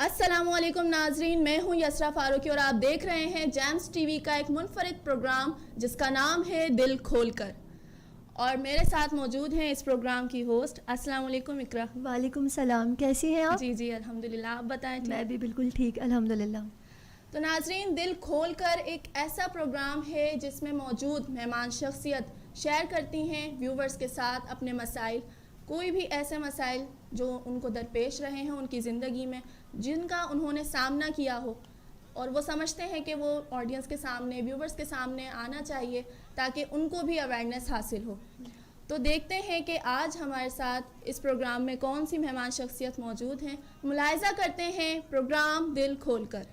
अस्सलामुअलैकुम नाजरीन, मैं हूं यसरा फारूकी और आप देख रहे हैं जेम्स टीवी का एक मुनफरिद प्रोग्राम जिसका नाम है दिल खोलकर। और मेरे साथ मौजूद हैं इस प्रोग्राम की होस्ट। अस्सलाम वालेकुम इकरा। वालेकुम सलाम, कैसी हैं आप? जी अल्हम्दुलिल्लाह, आप बताएं। मैं भी बिल्कुल ठीक, अल्हम्दुलिल्लाह। तो नाजरीन, दिल खोलकर एक ऐसा प्रोग्राम है जिसमें मौजूद मेहमान शख्सियत शेयर करती हैं व्यूवर्स के साथ अपने मसाइल, कोई भी ऐसे मसाइल जो उनको दरपेश रहे हैं उनकी ज़िंदगी में, जिनका उन्होंने सामना किया हो और वो समझते हैं कि वो ऑडियंस के सामने, व्यूवर्स के सामने आना चाहिए ताकि उनको भी अवेयरनेस हासिल हो। तो देखते हैं कि आज हमारे साथ इस प्रोग्राम में कौन सी मेहमान शख्सियत मौजूद हैं। मुलाहिज़ा करते हैं प्रोग्राम दिल खोलकर।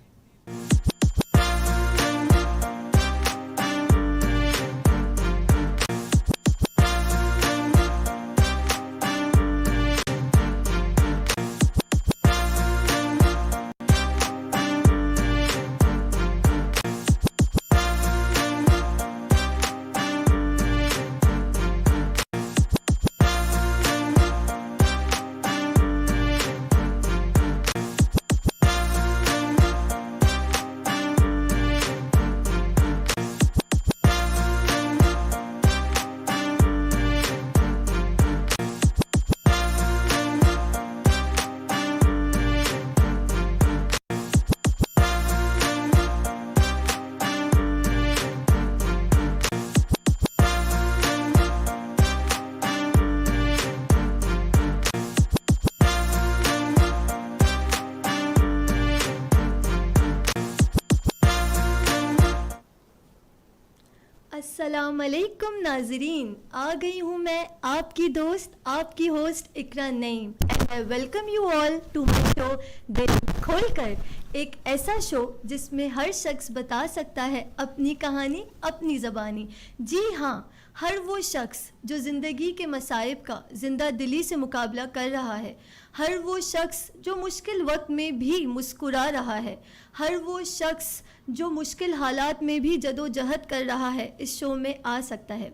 अस्सलामुअलैकुम नाजरीन, आ गई हूँ मैं आपकी दोस्त, आपकी होस्ट Iqra Naeem, and I welcome you all to my show दिल खोलकर। एक ऐसा शो जिसमें हर शख्स बता सकता है अपनी कहानी अपनी ज़बानी। जी हाँ, हर वो शख्स जो ज़िंदगी के मसाइब का जिंदा दिली से मुकाबला कर रहा है, हर वो शख्स जो मुश्किल वक्त में भी मुस्कुरा रहा है, हर वो शख्स जो मुश्किल हालात में भी जदोजहद कर रहा है, इस शो में आ सकता है।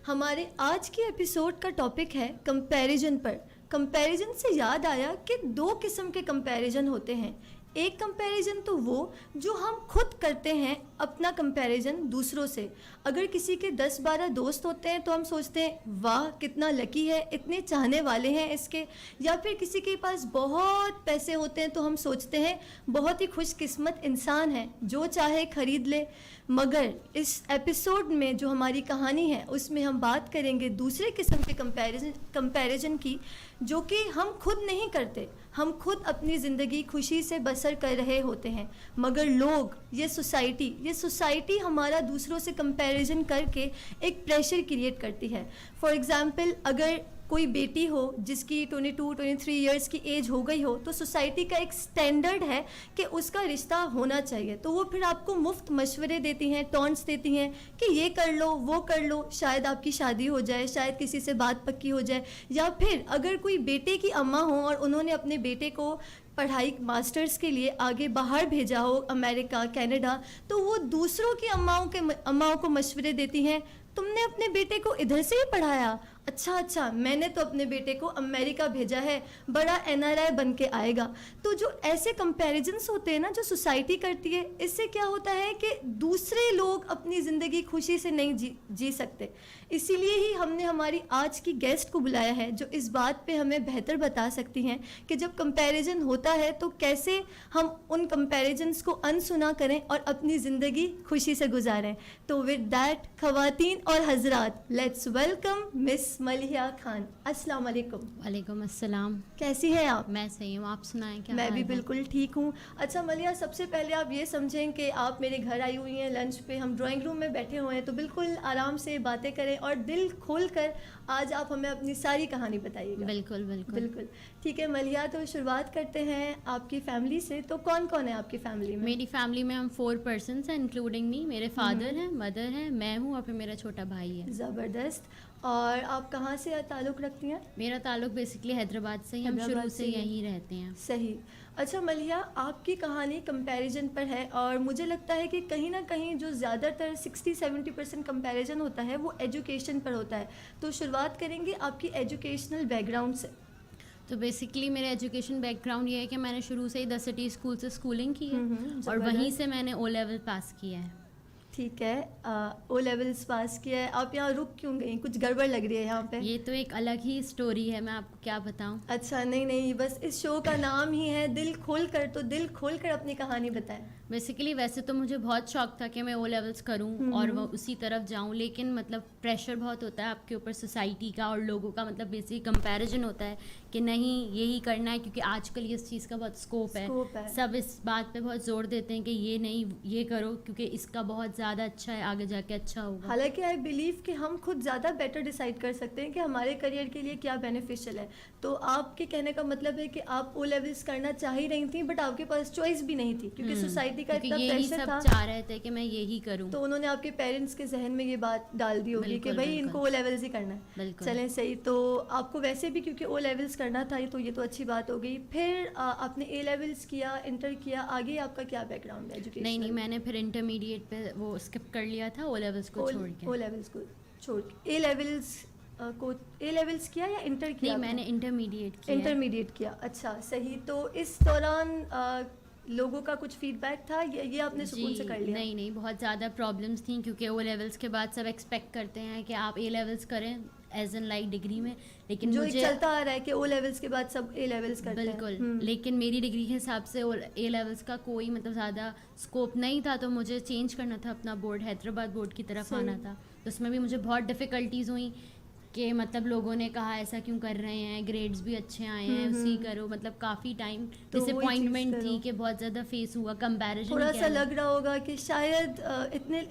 हमारे आज के एपिसोड का टॉपिक है कंपैरिजन पर। कंपैरिजन से याद आया कि दो किस्म के कंपैरिजन होते हैं। एक कंपैरिजन तो वो जो हम खुद करते हैं, अपना कंपैरिजन दूसरों से। अगर किसी के 10-12 दोस्त होते हैं तो हम सोचते हैं वाह कितना लकी है, इतने चाहने वाले हैं इसके। या फिर किसी के पास बहुत पैसे होते हैं तो हम सोचते हैं बहुत ही खुशकिस्मत इंसान है, जो चाहे खरीद ले। मगर इस एपिसोड में जो हमारी कहानी है उसमें हम बात करेंगे दूसरे किस्म के कंपैरिजन की, जो कि हम खुद नहीं करते। हम खुद अपनी ज़िंदगी खुशी से बसर कर रहे होते हैं, मगर लोग, ये सोसाइटी हमारा दूसरों से कंपैरिजन करके एक प्रेशर क्रिएट करती है। फॉर एग्ज़ाम्पल, अगर कोई बेटी हो जिसकी 22-23 इयर्स की एज हो गई हो, तो सोसाइटी का एक स्टैंडर्ड है कि उसका रिश्ता होना चाहिए। तो वो फिर आपको मुफ्त मशवरे देती हैं, टॉन्ट्स देती हैं कि ये कर लो, वो कर लो, शायद आपकी शादी हो जाए, शायद किसी से बात पक्की हो जाए। या फिर अगर कोई बेटे की अम्मा हो और उन्होंने अपने बेटे को पढ़ाई मास्टर्स के लिए आगे बाहर भेजा हो, अमेरिका, कनाडा, तो वो दूसरों की अम्माओं को मशवरे देती हैं, तुमने अपने बेटे को इधर से ही पढ़ाया, अच्छा, मैंने तो अपने बेटे को अमेरिका भेजा है, बड़ा NRI बन के आएगा। तो जो ऐसे कंपैरिजन्स होते हैं ना, जो सोसाइटी करती है, इससे क्या होता है कि दूसरे लोग अपनी ज़िंदगी खुशी से नहीं जी सकते। इसीलिए ही हमने हमारी आज की गेस्ट को बुलाया है, जो इस बात पे हमें बेहतर बता सकती हैं कि जब कंपैरिजन होता है तो कैसे हम उन कंपैरिजन्स को अनसुना करें और अपनी ज़िंदगी खुशी से गुजारें। तो विद दैट, ख़वातीन और हजरात, let's welcome miss Maliha Khan. अस्सलाम वालेकुम। वालेकुम अस्सलाम। कैसी हैं आप? मैं सही हूँ, आप सुनाएं क्या? मैं भी बिल्कुल ठीक हूँ। अच्छा मलिहा, सबसे पहले आप ये समझें कि आप मेरे घर आई हुई हैं लंच पे, हम ड्राइंग रूम में बैठे हुए हैं, तो बिल्कुल आराम से बातें करें और दिल खोल कर आज आप हमें अपनी सारी कहानी बताइएगा। बिल्कुल बिल्कुल बिल्कुल ठीक है मलिहा, तो शुरुआत करते हैं आपकी फैमिली से। तो कौन कौन है आपकी फैमिली में? मेरी फैमिली में हम 4 पर्सन्स हैं इंक्लूडिंग मी। मेरे फादर हैं, मदर हैं, मैं हूँ और फिर मेरा छोटा भाई है। ज़बरदस्त। और आप कहाँ से ताल्लुक़ रखती हैं? मेरा ताल्लुक बेसिकली हैदराबाद से ही, हम शुरू से यहीं रहते हैं। सही। अच्छा मलिहा, आपकी कहानी कंपैरिजन पर है और मुझे लगता है कि कहीं ना कहीं जो ज़्यादातर 60-70% कंपैरिजन होता है वो एजुकेशन पर होता है। तो शुरुआत करेंगे आपकी एजुकेशनल बैकग्राउंड से। तो बेसिकली मेरा एजुकेशन बैकग्राउंड ये है कि मैंने शुरू से ही द सिटी स्कूल से स्कूलिंग की है और वहीं ज़बरदस्त। से मैंने ओ लेवल पास किया है। ठीक है, ओ लेवल्स पास किया है, आप यहाँ रुक क्यों गई? कुछ गड़बड़ लग रही है यहाँ पे। ये तो एक अलग ही स्टोरी है, मैं आपको क्या बताऊं। अच्छा, नहीं नहीं, बस इस शो का नाम ही है दिल खोल कर, तो दिल खोल कर अपनी कहानी बताएं। बेसिकली वैसे तो मुझे बहुत शौक था कि मैं ओ लेवल्स करूं और वो उसी तरफ जाऊं, लेकिन मतलब प्रेशर बहुत होता है आपके ऊपर सोसाइटी का और लोगों का, मतलब बेसिक कंपैरिजन होता है कि नहीं यही करना है, क्योंकि आजकल ये इस चीज़ का बहुत स्कोप है। सब इस बात पे बहुत जोर देते हैं कि ये नहीं ये करो क्योंकि इसका बहुत ज़्यादा अच्छा है, आगे जाके अच्छा होगा। हालांकि आई बिलीव कि हम खुद ज़्यादा बेटर डिसाइड कर सकते हैं कि हमारे करियर के लिए क्या बेनिफिशियल है। तो आपके कहने का मतलब है कि आप ओ लेवल्स करना चाह ही रही थी, बट आपके पास चॉइस भी नहीं थी क्योंकि सोसाइटी का इतना यही प्रेशर सब था। चाह रहे थे कि मैं यही करूं। तो उन्होंने आपके पेरेंट्स के जहन में ये बात डाल दी होगी कि बिल्कुल, भाई बिल्कुल। इनको ओ लेवल्स ही करना है। बिल्कुल। चलें सही, तो आपको वैसे भी क्योंकि ओ लेवल्स करना था तो ये तो अच्छी बात हो गई। फिर आपने ए लेवल्स किया, इंटर किया, आगे आपका क्या बैकग्राउंड है एजुकेशन? नहीं, मैंने फिर इंटरमीडिएट पे वो स्किप कर लिया था, ओ लेवल्स को छोड़ के। ओ लेवल्स को छोड़ के ए लेवल्स को ए लेवल्स किया या इंटर किया? नहीं, मैंने इंटरमीडिएट किया है। इंटरमीडिएट किया, अच्छा सही। तो इस दौरान लोगों का कुछ फीडबैक था या ये आपने सुकून से कर लिया? नहीं, बहुत ज़्यादा प्रॉब्लम्स थी क्योंकि ओ लेवल्स के बाद सब एक्सपेक्ट करते हैं कि आप ए लेवल्स करें एज एन लाइक डिग्री में, लेकिन जो मुझे एक चलता आ रहा है कि ओ लेवल्स के बाद सब ए लेवल्स करते हैं। बिल्कुल, लेकिन मेरी डिग्री के हिसाब से ए लेवल्स का कोई मतलब ज़्यादा स्कोप नहीं था, तो मुझे चेंज करना था अपना बोर्ड, हैदराबाद बोर्ड की तरफ सही। आना था। तो उसमें भी मुझे बहुत डिफ़िकल्टीज हुई कि मतलब लोगों ने कहा ऐसा क्यों कर रहे हैं, ग्रेड्स भी अच्छे आए हैं, उसी करो, मतलब काफ़ी टाइम तो वही डिसअपॉइंटमेंट चीज़ थी करो। कि बहुत ज़्यादा फेस हुआ कंपैरिजन। थोड़ा सा लग रहा होगा कि शायद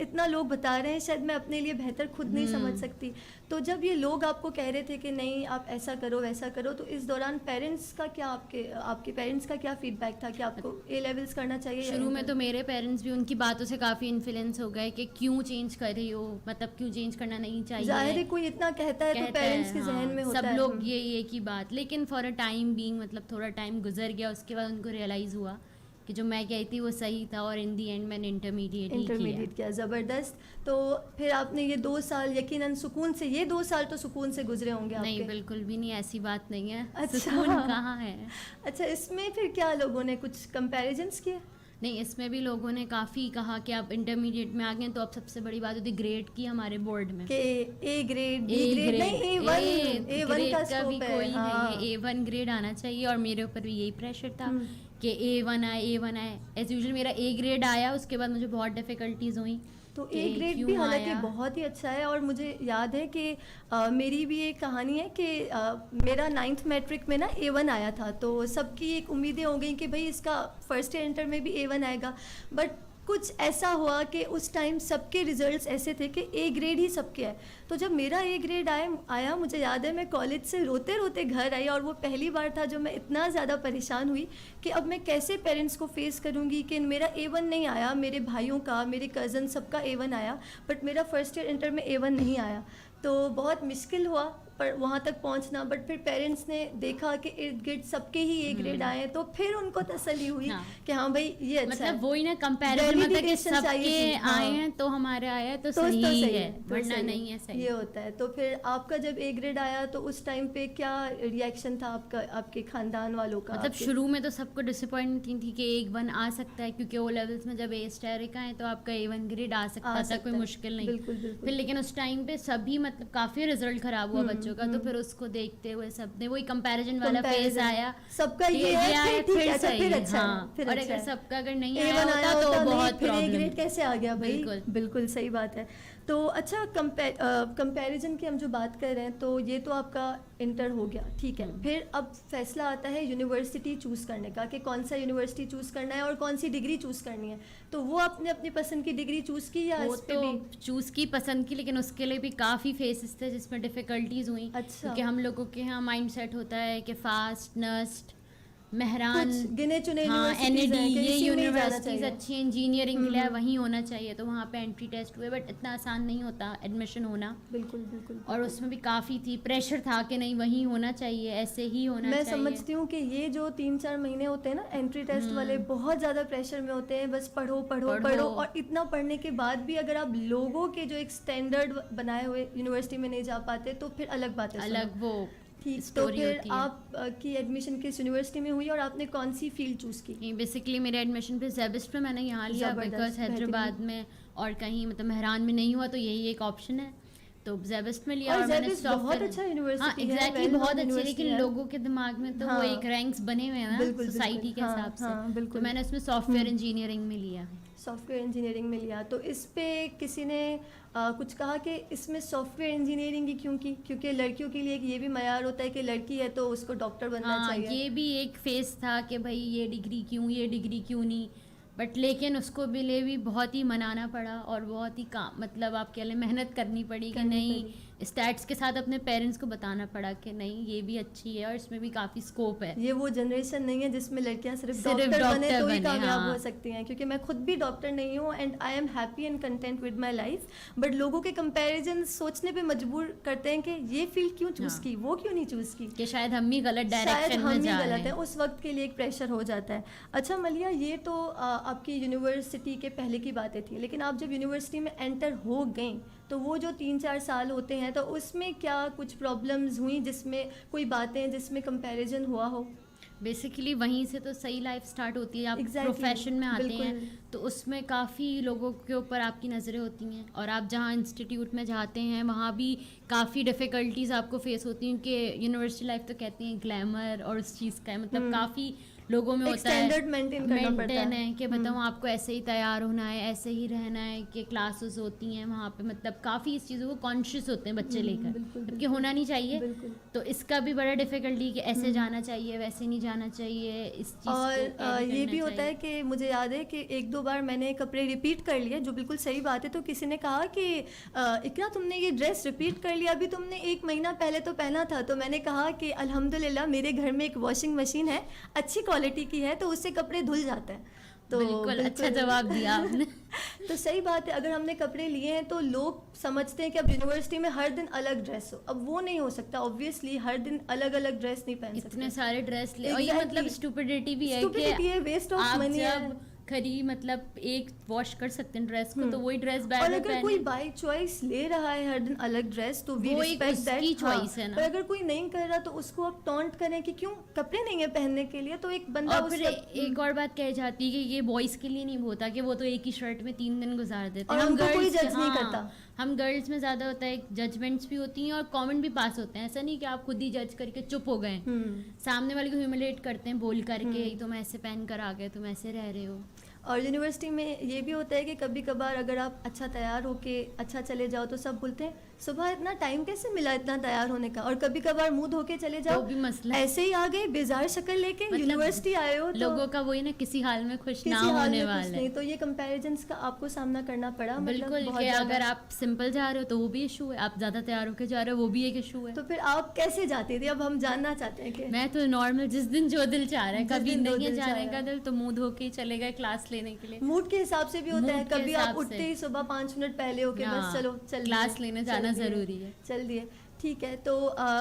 इतना लोग बता रहे हैं, शायद मैं अपने लिए बेहतर खुद नहीं समझ सकती। तो जब ये लोग आपको कह रहे थे कि नहीं आप ऐसा करो वैसा करो, तो इस दौरान पेरेंट्स का क्या, आपके पेरेंट्स का क्या फीडबैक था कि आपको ए लेवल्स करना चाहिए? शुरू में तो मेरे पेरेंट्स भी उनकी बातों से काफ़ी इन्फ्लुएंस हो गए कि क्यों चेंज कर रही हो, मतलब क्यों चेंज करना नहीं चाहिए। जाहिर है कोई इतना कहता है तो पेरेंट्स के जहन में होता सब है। लोग ये एक ही बात, लेकिन फॉर अ टाइम बीइंग मतलब थोड़ा टाइम गुजर गया, उसके बाद उनको रियलाइज़ हुआ कि जो मैं कहती थी वो सही था और इन दी एंड मैंने इंटरमीडिएट किया। ज़बरदस्त। तो फिर आपने ये 2 साल यकीनन सुकून से, ये 2 साल तो सुकून से गुजरे होंगे आपके? नहीं, बिल्कुल भी नहीं, ऐसी बात नहीं है। अच्छा। सुकून कहाँ है। अच्छा, इसमें फिर क्या लोगों ने कुछ कंपैरिजन्स किए? नहीं, इसमें भी लोगों ने काफ़ी कहा कि आप इंटरमीडिएट में आ गए, तो अब सबसे बड़ी बात होती ग्रेड की हमारे बोर्ड में कि ए ग्रेड, बी ग्रेड नहीं, A1 का का भी स्कोप कोई है। हाँ। नहीं है, A1 ग्रेड आना चाहिए और मेरे ऊपर भी यही प्रेशर था कि A1 आए। एज यूजुअल मेरा A ग्रेड आया, उसके बाद मुझे बहुत डिफ़िकल्टीज हुई। तो कि ए ग्रेड क्यों भी हालांकि आया? बहुत ही अच्छा है। और मुझे याद है कि मेरी भी एक कहानी है कि मेरा 9th मैट्रिक में ना A1 आया था, तो सबकी एक उम्मीदें हो गई कि भाई इसका फर्स्ट ईयर इंटर में भी A1 आएगा। बट कुछ ऐसा हुआ कि उस टाइम सबके रिजल्ट्स ऐसे थे कि ए ग्रेड ही सबके है। तो जब मेरा ए ग्रेड आया मुझे याद है मैं कॉलेज से रोते रोते घर आई, और वो पहली बार था जो मैं इतना ज़्यादा परेशान हुई कि अब मैं कैसे पेरेंट्स को फेस करूँगी कि मेरा A1 नहीं आया, मेरे भाइयों का, मेरे कज़न सबका A1 आया, बट मेरा फर्स्ट ईयर इंटर में A1 नहीं आया। तो बहुत मुश्किल हुआ पर वहाँ तक पहुँचना। बट फिर पेरेंट्स ने देखा कि इर्द गिर्द सबके ही ए ग्रेड आए, तो फिर उनको तसल्ली हुई कि हाँ भाई ये अच्छा मतलब है। वही ना कंपैरिजन, मतलब कि Validation चाहिए सबके थी, हाँ। आए हैं तो हमारे आया है तो तो सही है, तो वरना सही नहीं है सही। ये होता है। तो फिर आपका जब ए ग्रेड आया तो उस टाइम पे क्या रिएक्शन था आपका, आपके खानदान वालों का? मतलब आपके? शुरू में तो सबको डिसअपॉइंटमेंट थी कि A1 आ सकता है, क्योंकि ओ लेवल्स में जब A* का है तो आपका A1 ग्रेड आ सकता था, कोई मुश्किल नहीं। बिल्कुल बिल्कुल। फिर लेकिन उस टाइम पे सभी मतलब काफ़ी रिजल्ट खराब हुआ बच्चों का, तो फिर उसको देखते हुए सबने वही कंपैरिजन वाला फेज आया। सबका कि ये है आया, कि ठीक है, अच्छा, सही, फिर अच्छा है, हाँ। फिर और अच्छा अगर है। सबका अगर नहीं A1 आया आया होता तो नहीं, बहुत फिर ए प्रॉब्लम। ग्रेड कैसे आ गया भाई? बिल्कुल। बिल्कुल सही बात है। तो अच्छा, कंपैरिजन की हम जो बात कर रहे हैं तो ये तो आपका इंटर हो गया, ठीक है। फिर अब फैसला आता है यूनिवर्सिटी चूज़ करने का कि कौन सा यूनिवर्सिटी चूज़ करना है और कौन सी डिग्री चूज़ करनी है। तो वो आपने अपनी पसंद की डिग्री चूज़ की या वो इस पे तो भी? चूज़ की, पसंद की, लेकिन उसके लिए भी काफ़ी फेसेस थे जिसमें डिफ़िकल्टीज हुई। अच्छा। क्योंकि हम लोगों के यहाँ माइंड सेट होता है कि फास्ट, नस्ट, मेहरान, कुछ गिने चुने हाँ, यूनिवर्सिटीज NAD, हैं कि ये इसी में ही जाना यूनिवर्सिटीज़ चाहिए। अच्छी इंजीनियरिंग के लिए वहीं होना चाहिए, तो वहाँ पे एंट्री टेस्ट हुए, बट इतना आसान नहीं होता एडमिशन होना। बिल्कुल बिल्कुल। और उसमें भी काफ़ी थी, प्रेशर था कि नहीं वहीं होना चाहिए, ऐसे ही होना मैं चाहिए। समझती हूँ कि ये जो 3-4 महीने होते हैं ना एंट्री टेस्ट वाले, बहुत ज़्यादा प्रेशर में होते हैं। बस पढ़ो पढ़ो पढ़ो। पढ़ो, और इतना पढ़ने के बाद भी अगर आप लोगों के जो एक स्टैंडर्ड बनाए हुए यूनिवर्सिटी में नहीं जा पाते तो फिर अलग बात है। अलग वो ठीक, तो स्टोरी फिर होती है। आप की एडमिशन किस यूनिवर्सिटी में हुई और आपने कौन सी फील्ड चूज़ की? बेसिकली मेरे एडमिशन पे जेबिस्ट में मैंने यहाँ लिया, ज़बरदस्त, बिकॉज हैदराबाद में और कहीं मतलब मेहरान में नहीं हुआ, तो यही एक ऑप्शन है, तो जेबिस्ट में लिया। और और मैंने जेबिस्ट बहुत सॉफ्टवेयर, अच्छा यूनिवर्सिटी हाँ है, एग्जैक्टली well-known बहुत अच्छी है, यूनिवर्सिटी लेकिन है। लोगों के दिमाग में तो वो हाँ, एक रैंक्स बने हुए हैं ना बिल्कुल, सोसाइटी बिल्कुल, के हाँ, हिसाब से, हाँ, बिल्कुल। तो मैंने उसमें सॉफ्टवेयर इंजीनियरिंग में लिया। सॉफ्टवेयर इंजीनियरिंग में लिया, तो इस पे किसी ने कुछ कहा कि इसमें सॉफ्टवेयर इंजीनियरिंग ही क्यों की? क्योंकि लड़कियों के लिए एक ये भी मयार होता है कि लड़की है तो उसको डॉक्टर बनना हाँ, चाहिए। ये भी एक फेस था कि भाई ये डिग्री क्यों नहीं, बट लेकिन उसको भी ले भी बहुत ही मनाना पड़ा और बहुत ही मतलब आपके लिए मेहनत करनी पड़ी कि नहीं, स्टैट्स के साथ अपने पेरेंट्स को बताना पड़ा कि नहीं ये भी अच्छी है और इसमें भी काफ़ी स्कोप है। ये वो जनरेशन नहीं है जिसमें लड़कियां सिर्फ सिर्फ डॉक्टर बने डॉक्टर तो ही बने, कामयाब हाँ। हो सकती हैं, क्योंकि मैं खुद भी डॉक्टर नहीं हूँ and I am happy and content with my life, but लोगों के कंपैरिजन सोचने पे मजबूर करते हैं कि ये फील्ड क्यों चूज़ हाँ। की, वो क्यों नहीं चूज़ की, कि शायद हम ही गलत शायद डायरेक्शन हम में ही जा रहे गलत है, हैं। उस वक्त के लिए एक प्रेशर हो जाता है। अच्छा मलिया, ये तो आपकी यूनिवर्सिटी के पहले की बातें थी, लेकिन आप जब यूनिवर्सिटी में एंटर हो गई तो वो जो 3-4 साल होते हैं तो उसमें क्या कुछ प्रॉब्लम्स हुई, जिसमें कोई बातें जिसमें कंपैरिजन हुआ हो? बेसिकली वहीं से तो सही लाइफ स्टार्ट होती है, आप Exactly, प्रोफेशन में आते बिल्कुल। हैं तो उसमें काफ़ी लोगों के ऊपर आपकी नज़रें होती हैं, और आप जहाँ इंस्टीट्यूट में जाते हैं वहाँ भी काफ़ी डिफ़िकल्टीज़ आपको फेस होती हैं, कि यूनिवर्सिटी लाइफ तो कहते हैं ग्लैमर और उस चीज़ का है, मतलब काफ़ी लोगों में एक होता है स्टैंडर्ड मेंटेन करना पड़ता मेंटेन है। है कि बताऊँ आपको ऐसे ही तैयार होना है, ऐसे ही रहना है, कि क्लासेस होती हैं वहाँ पे, मतलब काफ़ी इस चीज़ों को कॉन्शियस होते हैं बच्चे लेकर, बिल्कुल, जबकि होना नहीं चाहिए। बिल्कुल। तो इसका भी बड़ा डिफ़िकल्टी कि ऐसे जाना चाहिए वैसे नहीं जाना चाहिए, इस चीज़ और को carry ये करना भी होता है चाहिए। कि मुझे याद है कि 1-2 बार मैंने कपड़े रिपीट कर लिए, जो बिल्कुल सही बात है, तो किसी ने कहा कि इकरा तुमने ये ड्रेस रिपीट कर लिया, अभी तुमने 1 महीना पहले तो पहना था। तो मैंने कहा कि अल्हम्दुलिल्लाह मेरे घर में एक वॉशिंग मशीन है, अच्छी क्वालिटी की है, तो उससे कपड़े धुल जाते हैं। तो बिल्कुल अच्छा जवाब दिया आपने। तो सही बात है, अगर हमने कपड़े लिए हैं तो लोग समझते हैं कि अब यूनिवर्सिटी में हर दिन अलग ड्रेस हो, अब वो नहीं हो सकता, ऑब्वियसली हर दिन अलग अलग ड्रेस नहीं पहन सकते। इतने सारे ड्रेस ले, और ये Exactly. मतलब स्टूपिडिटी भी है Stupidity है, waste of आप money है। जब खरी मतलब एक वॉश कर सकते हैं ड्रेस को, तो वही ड्रेस और बैग में अगर कोई पहने। बाय चॉइस ले रहा है हर दिन अलग ड्रेस तो वी वो एक रिस्पेक्ट दैट, उसकी choice है ना। पर अगर कोई नहीं कर रहा तो उसको आप टॉन्ट करें कि क्यों कपड़े नहीं है पहनने के लिए, तो एक बंदा और फिर एक और बात कही जाती है कि ये बॉयज के लिए नहीं होता, कि वो तो एक ही शर्ट में 3 दिन गुजार देते और हैं। उनको कोई girls जज नहीं करता। हम गर्ल्स में ज़्यादा होता है, जजमेंट्स भी होती हैं और कमेंट भी पास होते हैं, ऐसा नहीं कि आप खुद ही जज करके चुप हो गए, सामने वाले को ह्यूमिलेट करते हैं बोल करके, तुम ऐसे पहन कर आ गए, तुम ऐसे रह रहे हो। और यूनिवर्सिटी में ये भी होता है कि कभी कभार अगर आप अच्छा तैयार होके अच्छा चले जाओ तो सब बोलते हैं सुबह इतना टाइम कैसे मिला इतना तैयार होने का, और कभी कभार मुंह धो के चले जाओ वो भी मसला है। ऐसे ही आ गए बेजार शक्ल लेके, मतलब यूनिवर्सिटी आए हो तो लोगों का वही ना, किसी हाल में खुश किसी ना हाल होने में कुछ वाला नहीं, है। तो ये कंपैरिजन्स का आपको सामना करना पड़ा। बिल्कुल, बहुत कि ज़्यादा। अगर आप सिंपल जा रहे हो तो वो भी इशू है, आप ज़्यादा तैयार होकर जा रहे हो वो भी एक इशू है। तो फिर आप कैसे जाती थी, अब हम जानना चाहते हैं कि मैं तो नॉर्मल जिस दिन जो दिल चाह रहा है, जिस कभी दिन जो नहीं है दिल चाह जाने रहा का है। दिल तो मुंह धो के ही चले गए क्लास लेने के लिए। मूड के हिसाब से भी होता है, मूड के कभी आप हिसाब उठते से। ही सुबह 5 मिनट पहले होके हाँ, बस चलो चल क्लास लेने जाना ज़रूरी है। चल दिए, ठीक है। तो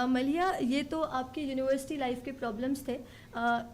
मलिया, ये तो आपकी यूनिवर्सिटी लाइफ के प्रॉब्लम्स थे।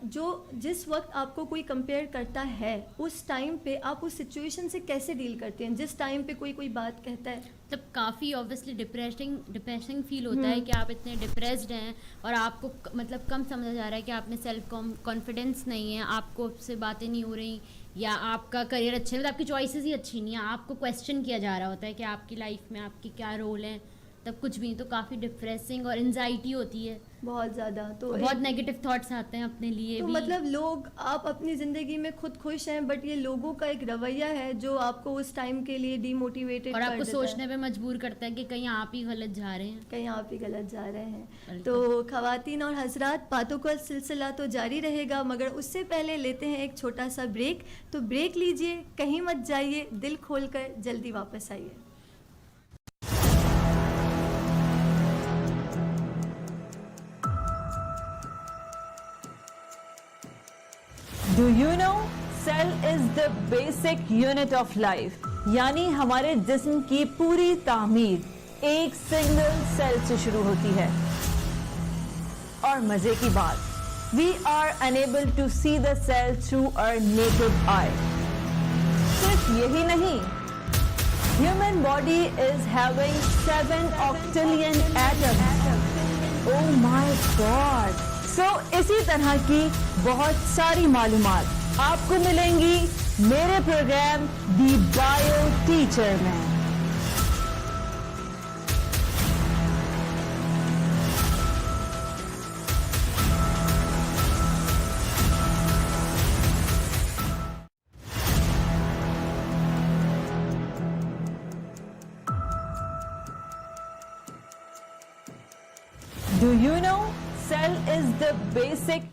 जो जिस वक्त आपको कोई कंपेयर करता है उस टाइम पे आप उस सिचुएशन से कैसे डील करते हैं, जिस टाइम पे कोई बात कहता है? तब काफ़ी ऑब्वियसली डिप्रेसिंग फील होता है कि आप इतने डिप्रेस्ड हैं और आपको मतलब कम समझा जा रहा है कि आप में सेल्फ कॉन्फिडेंस नहीं है, आपको से बातें नहीं हो रही, या आपका करियर अच्छा है, मतलब आपकी चॉइसेस ही अच्छी नहीं है, आपको क्वेश्चन किया जा रहा होता है कि आपकी लाइफ में आपकी क्या रोल है, तब कुछ भी नहीं, तो काफ़ी डिप्रेसिंग और एंजाइटी होती है बहुत ज़्यादा। तो बहुत नेगेटिव थॉट्स आते हैं अपने लिए तो भी। मतलब लोग, आप अपनी ज़िंदगी में खुद खुश हैं बट ये लोगों का एक रवैया है जो आपको उस टाइम के लिए डीमोटिवेटेड और कर आपको देता सोचने है, पे मजबूर करता है कि कहीं आप ही गलत जा रहे हैं। कहीं आप ही गलत जा रहे हैं। बिल्कुल। तो खवातीन और हजरात, बातों का सिलसिला तो जारी रहेगा, मगर उससे पहले लेते हैं एक छोटा सा ब्रेक। तो ब्रेक लीजिए, कहीं मत जाइए, दिल खोल कर जल्दी वापस आइए। Do you know cell is the basic unit of life, यानी हमारे जिस्म की पूरी तामीर एक सिंगल सेल से शुरू होती है। और मजे की बात, we are unable to see the cell through our naked eye. सिर्फ यही नहीं, human body is having 7 octillion atoms. Oh my god. So इसी तरह की बहुत सारी मालूमात आपको मिलेंगी मेरे प्रोग्राम दी बायो टीचर में। Do you know cell is the basic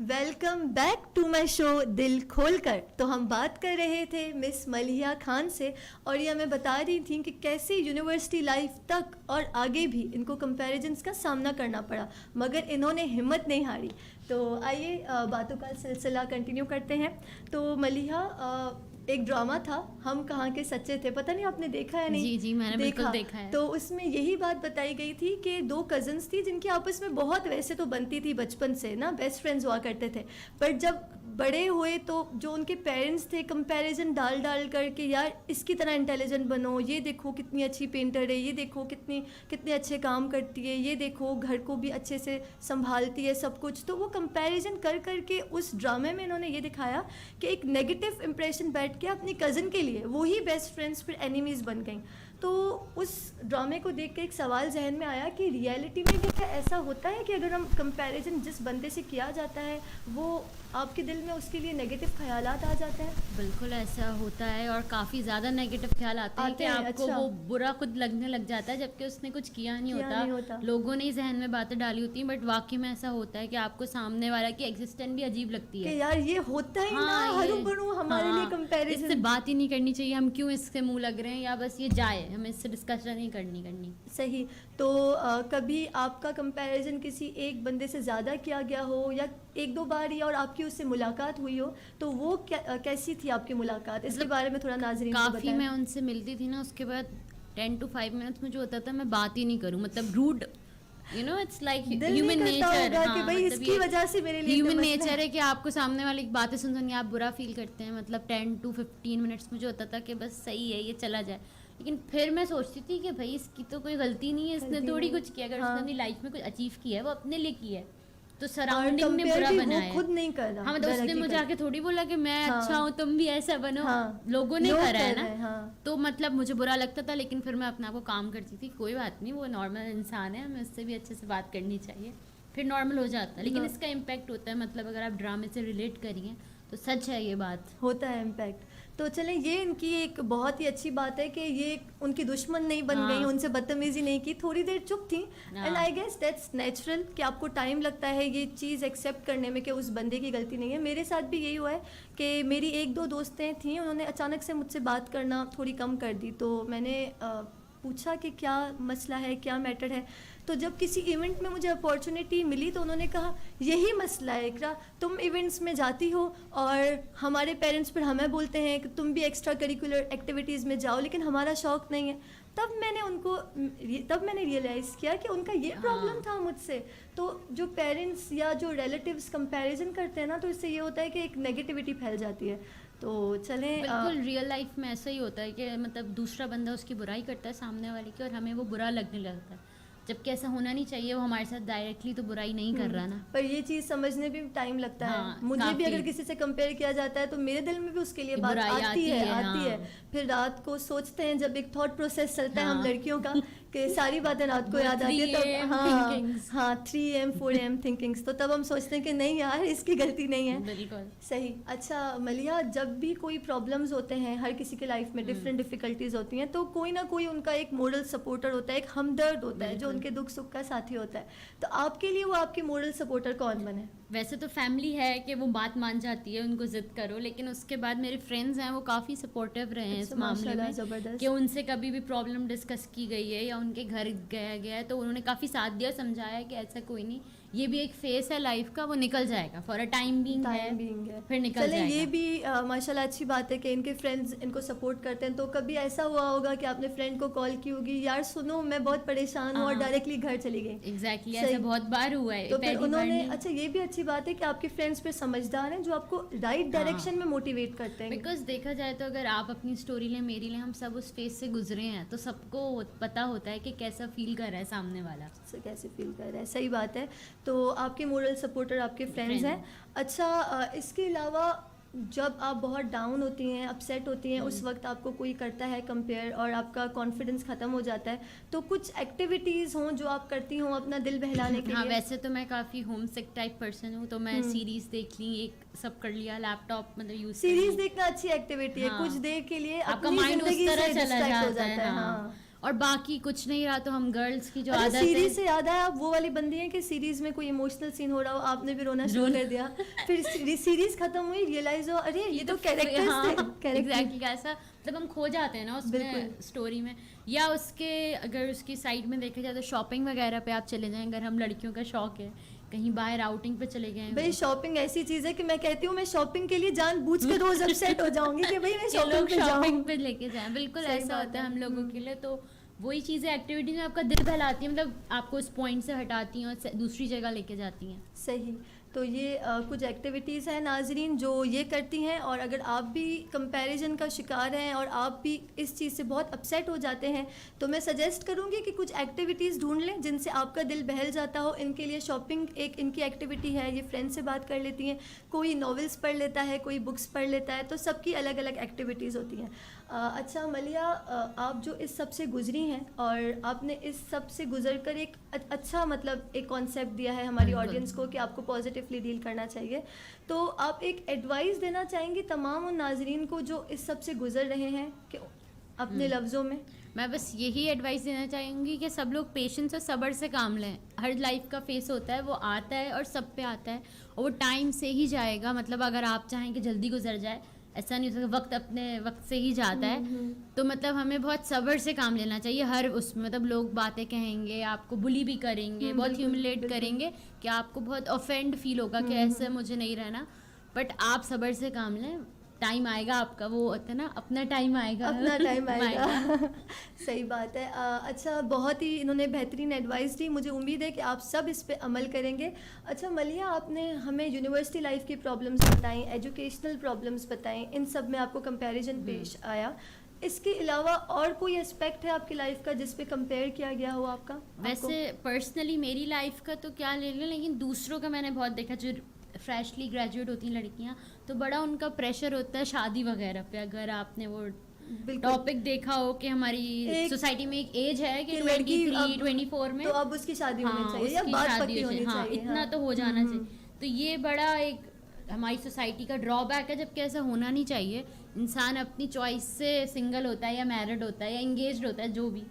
welcome back to my show दिल खोलकर। तो हम बात कर रहे थे मिस मलिहा खान से, और ये हमें बता रही थी कि कैसे यूनिवर्सिटी लाइफ तक और आगे भी इनको कंपैरिजन्स का सामना करना पड़ा, मगर इन्होंने हिम्मत नहीं हारी। तो आइए बातों का सिलसिला कंटिन्यू करते हैं। तो मलिहा, एक ड्रामा था हम कहाँ के सच्चे थे, पता नहीं आपने देखा है नहीं? जी जी, मैंने बिल्कुल देखा है। तो उसमें यही बात बताई गई थी कि दो कजन्स थी जिनकी आपस में बहुत वैसे तो बनती थी बचपन से ना, बेस्ट फ्रेंड्स हुआ करते थे, पर जब बड़े हुए तो जो उनके पेरेंट्स थे कंपैरिजन डाल डाल करके, यार इसकी तरह इंटेलिजेंट बनो, ये देखो कितनी अच्छी पेंटर है, ये देखो कितने अच्छे काम करती है, ये देखो घर को भी अच्छे से संभालती है, सब कुछ। तो वो कंपैरिजन कर करके उस ड्रामे में इन्होंने ये दिखाया कि एक नेगेटिव इंप्रेशन बैठ के अपनी कज़न के लिए वही बेस्ट फ्रेंड्स फिर एनिमीज़ बन गई। तो उस ड्रामे को देख के एक सवाल जहन में आया कि रियलिटी में भी क्या ऐसा होता है कि अगर हम कंपैरिजन जिस बंदे से किया जाता है वो आपके दिल में उसके लिए नेगेटिव ख्यालात आ जाते हैं? बिल्कुल ऐसा होता है, और काफ़ी ज़्यादा नेगेटिव ख्याल आते हैं कि आपको अच्छा। वो बुरा खुद लगने लग जाता है, जबकि उसने कुछ किया नहीं होता। लोगों ने ही जहन में बातें डाली होती हैं, बट वाकई में ऐसा होता है कि आपको सामने वाला की एग्जिस्टेंस भी अजीब लगती है कि यार ये होता ही ना, हरू भरू हमारे लिए कंपैरिजन। इससे बात ही नहीं करनी चाहिए, हम क्यों इससे मुंह लग रहे हैं, या बस ये जाए, हमें इससे डिस्कशन नहीं करनी। सही। तो कभी आपका कंपैरिजन किसी एक बंदे से ज़्यादा किया गया हो, या एक दो बार ही और आपकी उससे मुलाकात हुई हो, तो वो कैसी थी आपकी मुलाकात? इसके बारे में थोड़ा नाज़रीन को काफ़ी बताएं। मैं उनसे मिलती थी ना, उसके बाद 10 to 5 मिनट्स मुझे होता था मैं बात ही नहीं करूँ, मतलब rude, you know, it's like human nature कि भाई इसकी वजह से मेरे लिए ह्यूमन नेचर है कि आपको सामने वाले की बातें सुन के आप बुरा फील करते हैं। मतलब 10 to 15 मिनट्स मुझे होता था कि बस सही है, ये चला जाए, लेकिन फिर मैं सोचती थी कि भाई इसकी तो कोई गलती नहीं है, इसने थोड़ी कुछ किया, अगर उसने अपनी लाइफ में कुछ अचीव किया है वो अपने लिए किया है, तो सराउंडिंग ने बुरा बनाया, खुद नहीं कर रहा। हाँ, मतलब उसने मुझे आके थोड़ी बोला कि मैं अच्छा हूँ तुम भी ऐसा बनो, लोगों ने करा है ना, तो मतलब मुझे बुरा लगता था, लेकिन फिर मैं अपने आप को काम करती थी, कोई बात नहीं, वो नॉर्मल इंसान है, हमें उससे भी अच्छे से बात करनी चाहिए, फिर नॉर्मल हो जाता है। लेकिन इसका इम्पैक्ट होता है, मतलब अगर आप ड्रामे से रिलेट करिए तो सच है, ये बात होता है इम्पैक्ट। तो चलें, ये इनकी एक बहुत ही अच्छी बात है कि ये उनकी दुश्मन नहीं बन गई, उनसे बदतमीजी नहीं की, थोड़ी देर चुप थी, and I guess that's natural कि आपको टाइम लगता है ये चीज़ एक्सेप्ट करने में कि उस बंदे की गलती नहीं है। मेरे साथ भी यही हुआ है कि मेरी एक दो दोस्तें थीं, उन्होंने अचानक से मुझसे बात करना थोड़ी कम कर दी, तो मैंने पूछा कि क्या मसला है, क्या मैटर है। तो जब किसी इवेंट में मुझे अपॉर्चुनिटी मिली तो उन्होंने कहा यही मसला है इकरा, तुम इवेंट्स में जाती हो और हमारे पेरेंट्स फिर हमें बोलते हैं कि तुम भी एक्स्ट्रा करिकुलर एक्टिविटीज़ में जाओ, लेकिन हमारा शौक़ नहीं है। तब मैंने रियलाइज़ किया कि उनका ये प्रॉब्लम था मुझसे। तो जो पेरेंट्स या जो रिलेटिव्स कंपैरिजन करते हैं ना, तो इससे ये होता है कि एक नेगेटिविटी फैल जाती है। तो चलें, बिल्कुल रियल लाइफ में ऐसा ही होता है कि मतलब दूसरा बंदा उसकी बुराई करता है सामने वाले की, और हमें वो बुरा लगने लगता है, जबकि ऐसा होना नहीं चाहिए, वो हमारे साथ डायरेक्टली तो बुराई नहीं कर रहा ना। पर ये चीज़ समझने में भी टाइम लगता है। मुझे भी अगर किसी से कंपेयर किया जाता है तो मेरे दिल में भी उसके लिए बात आती है। फिर रात को सोचते हैं, जब एक थॉट प्रोसेस चलता है हम लड़कियों का कि सारी बातें रात को याद आती है, तब 3 AM 4 AM थिंकिंग्स, तो तब हम सोचते हैं कि नहीं यार इसकी गलती नहीं है। बिल्कुल सही। अच्छा मलिहा, जब भी कोई प्रॉब्लम्स होते हैं, हर किसी के लाइफ में डिफरेंट डिफिकल्टीज होती हैं, तो कोई ना कोई उनका एक मोरल सपोर्टर होता है, एक हमदर्द होता है जो उनके दुख सुख का साथी होता है। तो आपके लिए वो आपकी मोरल सपोर्टर कौन बने? वैसे तो फैमिली है कि वो बात मान जाती है, उनको जिद करो, लेकिन उसके बाद मेरे फ्रेंड्स हैं वो काफ़ी सपोर्टिव रहे हैं इस मामले में, कि उनसे कभी भी प्रॉब्लम डिस्कस की गई है या उनके घर गया गया है तो उन्होंने काफ़ी साथ दिया, समझाया कि ऐसा कोई नहीं, ये भी एक फेस है लाइफ का, वो निकल जाएगा, फॉर अ टाइम बीइंग है, फिर निकल जाएगा। ये भी माशाल्लाह अच्छी बात है कि इनके फ्रेंड्स इनको सपोर्ट करते हैं। तो कभी ऐसा हुआ होगा कि आपने फ्रेंड को कॉल की होगी, यार सुनो मैं बहुत परेशान हूँ, और डायरेक्टली घर चली गई? एग्जैक्टली, ऐसा बहुत बार हुआ है। तो फिर उन्होंने, अच्छा ये भी अच्छी अच्छी बात है कि आपके फ्रेंड्स पे समझदार हैं जो आपको राइट डायरेक्शन में मोटिवेट करते हैं। बिकॉज देखा जाए तो अगर आप अपनी स्टोरी लें, मेरी लें, हम सब उस फेज से गुजरे हैं, तो सबको पता होता है कि कैसा फील कर रहा है सामने वाला। कैसे फील कर रहा है, सही बात है। तो आपके मोरल सपोर्टर आपके फ्रेंड्स हैं। अच्छा, इसके अलावा जब आप बहुत डाउन होती हैं, अपसेट होती हैं, उस वक्त आपको कोई करता है कंपेयर और आपका कॉन्फिडेंस ख़त्म हो जाता है, तो कुछ एक्टिविटीज़ हों जो आप करती हों अपना दिल बहलाने के हाँ, लिए? वैसे तो मैं काफ़ी होम सिक टाइप पर्सन हूँ, तो मैं सीरीज़ देख ली, एक सब कर लिया, लैपटॉप मतलब यूज़ सीरीज देखना अच्छी एक्टिविटी है, हाँ। कुछ देर के लिए आपका अपनी माइंड उस जिंदगी तरह से चला distract हो जाता है। हाँ। हाँ। और बाकी कुछ नहीं रहा तो हम गर्ल्स की जो अरे आदत सीरीज है, से याद आया, आप वो वाली बंदी हैं कि सीरीज में कोई इमोशनल सीन हो रहा हो, आपने भी रोना शुरू कर दिया, फिर सीरीज खत्म हुई, रियलाइज हो अरे ये तो कैरेक्टर्स थे, कैरेक्टर। एग्जैक्टली ऐसा मतलब हम खो जाते हैं ना उसमें स्टोरी में। या उसके अगर उसकी साइड में देखा जाए तो शॉपिंग वगैरह पे आप चले जाएं, अगर हम लड़कियों का शौक है, कहीं बाहर आउटिंग पे चले गए। भाई शॉपिंग ऐसी चीज है कि मैं कहती हूँ मैं शॉपिंग के लिए जानबूझ के रोज अपसेट हो जाऊंगी कि भाई मैं शॉपिंग पे शॉपिंग जाऊँ। पे लेके जाएं, बिल्कुल सही ऐसा बात होता है है। हम लोगों के लिए। तो वही चीज़ें एक्टिविटी में आपका दिल बहलाती हैं, मतलब आपको उस पॉइंट से हटाती हैं और दूसरी जगह लेके जाती हैं। सही। तो ये कुछ एक्टिविटीज़ हैं नाजरीन जो ये करती हैं, और अगर आप भी कंपैरिजन का शिकार हैं और आप भी इस चीज़ से बहुत अपसेट हो जाते हैं, तो मैं सजेस्ट करूँगी कि कुछ एक्टिविटीज़ ढूंढ लें जिनसे आपका दिल बहल जाता हो। इनके लिए शॉपिंग एक इनकी एक्टिविटी है, ये फ्रेंड से बात कर लेती हैं, कोई नॉवेल्स पढ़ लेता है, कोई बुक्स पढ़ लेता है, तो सबकी अलग अलग एक्टिविटीज़ होती हैं। अच्छा मलिया, आप जो इस सब से गुजरी हैं और आपने इस सब से गुजर कर एक अच्छा मतलब एक कॉन्सेप्ट दिया है हमारी ऑडियंस को कि आपको पॉजिटिवली डील करना चाहिए, तो आप एक एडवाइस देना चाहेंगी तमाम उन नाजरीन को जो इस सब से गुजर रहे हैं कि अपने लफ्ज़ों में? मैं बस यही एडवाइस देना चाहूँगी कि सब लोग पेशेंस और सब्र से काम लें। हर लाइफ का फेस होता है, वो आता है और सब पे आता है, और वो टाइम से ही जाएगा। मतलब अगर आप चाहें कि जल्दी गुजर जाए, ऐसा नहीं हो सकता, वक्त अपने वक्त से ही जाता है। तो मतलब हमें बहुत सब्र से काम लेना चाहिए हर उसमें। मतलब लोग बातें कहेंगे, आपको बुली भी करेंगे, बहुत ह्यूमिलेट करेंगे, कि आपको बहुत ऑफेंड फील होगा कि ऐसे मुझे नहीं रहना, बट आप सब्र से काम लें, टाइम आएगा आपका, वो होता है ना, अपना टाइम आएगा, अपना टाइम आएगा। सही बात है। अच्छा, बहुत ही इन्होंने बेहतरीन एडवाइस दी, मुझे उम्मीद है कि आप सब इस पे अमल करेंगे। अच्छा मलिया, आपने हमें यूनिवर्सिटी लाइफ की प्रॉब्लम्स बताई, एजुकेशनल प्रॉब्लम्स बताई, इन सब में आपको कंपैरिजन पेश आया। इसके अलावा और कोई एस्पेक्ट है आपकी लाइफ का जिस पे कंपेयर किया गया हो आपका? वैसे पर्सनली मेरी लाइफ का तो क्या ले लें, लेकिन दूसरों का मैंने बहुत देखा, जो फ्रेशली ग्रेजुएट होती हैं लड़कियां, तो बड़ा उनका प्रेशर होता है शादी वगैरह पे। अगर आपने वो टॉपिक देखा हो कि हमारी सोसाइटी में एक एज है कि 23, 24 में तो अब उसकी शादी होनी हाँ, चाहिए या उसकी बात शादी पक्की होनी हाँ, चाहिए, इतना हाँ। तो हो जाना चाहिए। तो ये बड़ा एक हमारी सोसाइटी का ड्रॉबैक है, जबकि ऐसा होना नहीं चाहिए। इंसान अपनी चॉइस से सिंगल होता है या मैरिड होता है या एंगेज्ड होता है, जो भी,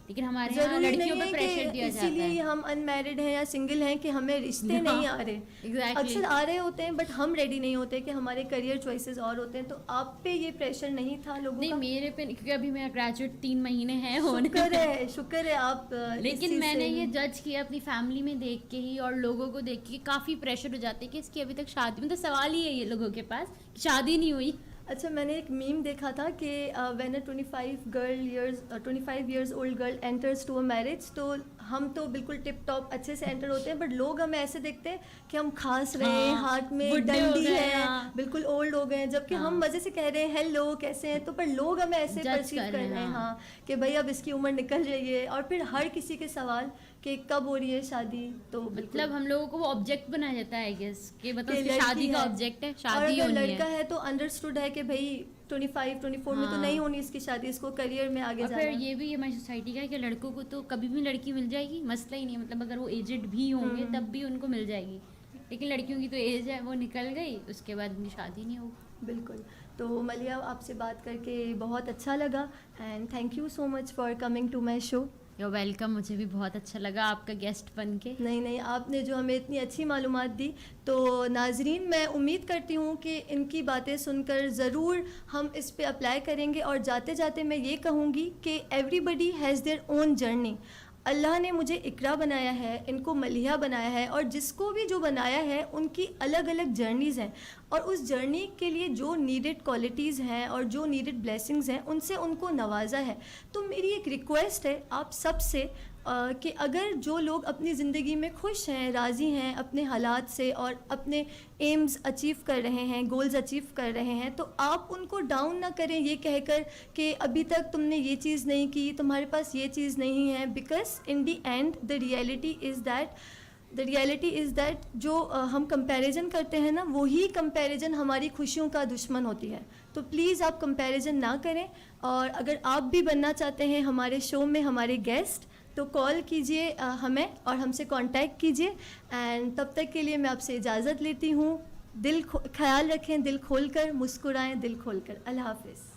लेकिन हमारे यहाँ जरूरी लड़कियों नहीं पे है प्रेशर कि दिया जाता इसीलिए है। हम अनमैरिड हैं या सिंगल हैं कि हमें रिश्ते नहीं आ रहे। Exactly. अक्सर आ रहे होते हैं बट हम रेडी नहीं होते कि हमारे करियर चॉइसेस और होते हैं। तो आप पे ये प्रेशर नहीं था लोगों नहीं, का? मेरे पे, क्योंकि अभी मेरा ग्रेजुएट 3 महीने हैं होने, शुक्र है आप इस लेकिन चीज़ मैंने से- ये जज किया अपनी फैमिली में देख के ही और लोगों को देख के, काफ़ी प्रेशर हो जाते हैं कि इसकी अभी तक शादी, मतलब सवाल ही है ये लोगों के पास, शादी नहीं हुई। अच्छा, मैंने एक मीम देखा था कि when a 25 years old girl enters to a marriage, तो हम तो बिल्कुल टिप टॉप अच्छे से एंटर होते हैं, बट लोग हमें ऐसे देखते हैं कि हम खास रहे हैं, हाँ, हाथ में बुड्ढे हो डंडी गए, है, हाँ। बिल्कुल ओल्ड हो गए हैं, जबकि हम मजे से कह रहे हैं हेलो कैसे हैं, तो पर लोग हमें ऐसे Judge परसीव कर कर रहे रहे हैं, हैं हाँ, कि भाई अब इसकी उम्र निकल रही है, और फिर हर किसी के सवाल कि कब हो रही है शादी। तो बिल्कुल मतलब हम लोगों को वो ऑब्जेक्ट बनाया जाता है, आई गेस, कि मतलब कि उसकी लड़की शादी का है। ऑब्जेक्ट है, और शादी अगर होनी लड़का है। है तो अंडरस्टूड है कि भाई 25-24 में तो हाँ। नहीं होनी इसकी शादी, इसको करियर में आगे और जाना फिर है। ये भी हमारी सोसाइटी का है कि लड़कों को तो कभी भी लड़की मिल जाएगी, मसला ही नहीं है। मतलब अगर वो एजेड भी होंगे तब भी उनको मिल जाएगी, लेकिन लड़कियों की तो एज है, वो निकल गई, उसके बाद उनकी शादी नहीं होगी। बिल्कुल। तो मलिया, आपसे बात करके बहुत अच्छा लगा, and thank you so much for coming to my show. You're welcome, मुझे भी बहुत अच्छा लगा आपका गेस्ट बन के। नहीं, आपने जो हमें इतनी अच्छी मालूमात दी, तो नाजरीन मैं उम्मीद करती हूँ कि इनकी बातें सुनकर ज़रूर हम इस पे अप्लाई करेंगे। और जाते जाते मैं ये कहूँगी कि everybody has their own journey. Allah ने मुझे इकरा बनाया है, इनको मलिहा बनाया है, और जिसको भी जो बनाया है उनकी अलग अलग जर्नीज़ हैं, और उस जर्नी के लिए जो नीडेड क्वालिटीज़ हैं और जो नीडेड ब्लेसिंग्स हैं उनसे उनको नवाजा है। तो मेरी एक रिक्वेस्ट है आप सब से, कि अगर जो लोग अपनी ज़िंदगी में खुश हैं, राज़ी हैं अपने हालात से और अपने एम्स अचीव कर रहे हैं, गोल्स अचीव कर रहे हैं, तो आप उनको डाउन ना करें ये कहकर कि अभी तक तुमने ये चीज़ नहीं की, तुम्हारे पास ये चीज़ नहीं है। Because in the and the reality is that जो हम कंपैरिजन करते हैं ना, वही कंपैरिजन हमारी खुशियों का दुश्मन होती है। तो प्लीज़ आप कंपैरिजन ना करें। और अगर आप भी बनना चाहते हैं हमारे शो में हमारे गेस्ट, तो कॉल कीजिए हमें और हमसे कांटेक्ट कीजिए। एंड तब तक के लिए मैं आपसे इजाज़त लेती हूँ। ख्याल रखें, दिल खोलकर मुस्कुराएं, दिल खोलकर। अल्लाह हाफिज़।